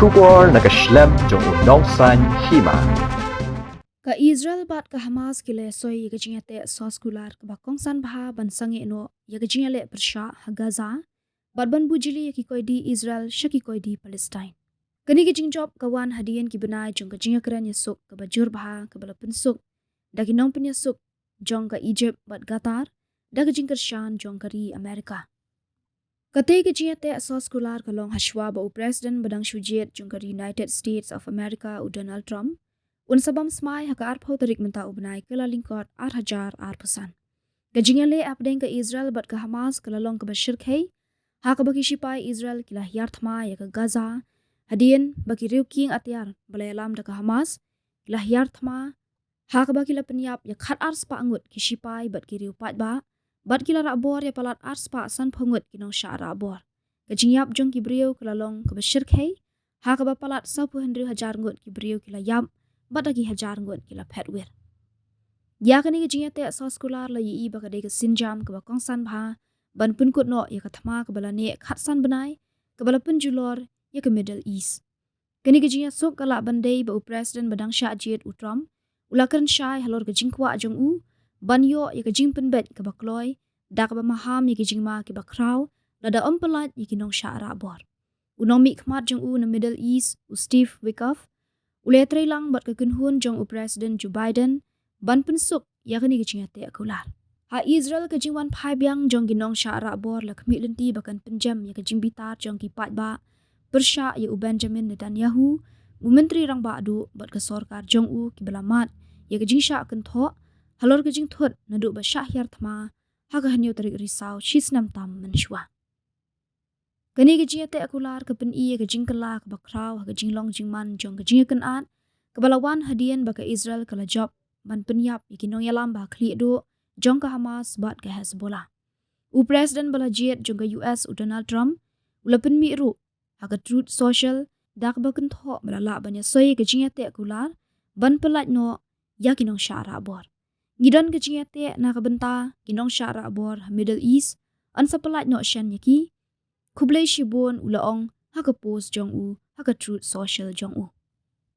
Shubor nakaslem jong unong san Hima. Ka Israel bat ka Hamas kile soy yagajinga te soskular ka bakong san baha bansangi no yagajinga le persha ha Gaza bat ban bujili yaki koy di Israel shaki koy di Palestine. Kani gajing job kawan hadian ki benai jong gajinga keren Ïasuk ka bajur baha ka bala pensuk dagi nong pen Ïasuk jong ka Egypt bat Qatar da gajing kershan jong kari Amerika. Kate gajinga te soskular ka long Shwa ba u president badang shujet jong kari United States of America u Donald Trump. Unsa Bamsmai haka arpau tarik menta ubnai kala lingkot 8,000%. Gajinga le apdeng ka Israel bat ka Hamas kala long ka bashir khay haka baki shipai Israel kila hiyarthma ya ka Gaza hadien baki riu king atyar balayalam da ka Hamas kila hiyarthma haka baki la penyap ya khat ars pa angut ki shipai bat ki riu pat ba bat kila rabor ya palat ars pa san pangut ki nong sya rabor. Gajingyap jong ki brio kala long ka bashir khay haka ba palat 100,000 ngut ki brio kila yap badagi hajar ngut kila petwir. Ya kani gajinga te soskular la yi baka de ka sinjam ka bakong san bha ban pun kut no ya ka thama ka bala ne khat san banai ka bala pun julor ya ka Middle East. Kani gajinga sok kala bandai ba u president badang sya jet u Trump ulakan syai halor gajing kwa jong u ban yo ya ka jing pen bet ka bakloy da ka ba maham ya gajing ma ki bakraw la da pelat ya ki nong sya rabor. Unong mi khmat jong u na Middle East u Steve Witkoff ule trailang bat ka kunhun jong u President Joe Biden ban pensuk ya kani gajinga te akular. Ha Israel ka jingwan phai biang jong ginong sya rabor la khmi lenti bakan penjam ya ka jingbitar jong ki pat ba persya ya u Benjamin Netanyahu u menteri rang ba adu bat ka sarkar jong u ki belamat ya ka jing sya kan tho halor ka jing thot nadu ba sya hyar thma ha ka hanyo tarik risau chisnam tam menshwa. Kani gajinga te akular ka pen iya ka jing kala ka bakraw ka jing long jing man jong ka jinga kan at ka balawan hadian baka Israel kala job ban penyap ikinong yalam ba kli do jong ka Hamas bat ka Hezbollah. U president bala jet jong ka US u Donald Trump ula pen mi ru ha ka Truth Social da ka bakan tho balala banya soy gajinga te akular ban pelat no ya kinong sya rabor. Ngidon gajinga te na ka benta kinong sya rabor Middle East ansa pelat no syan yaki Kublai shibon ulaong haka post jong u haka Truth Social jong u.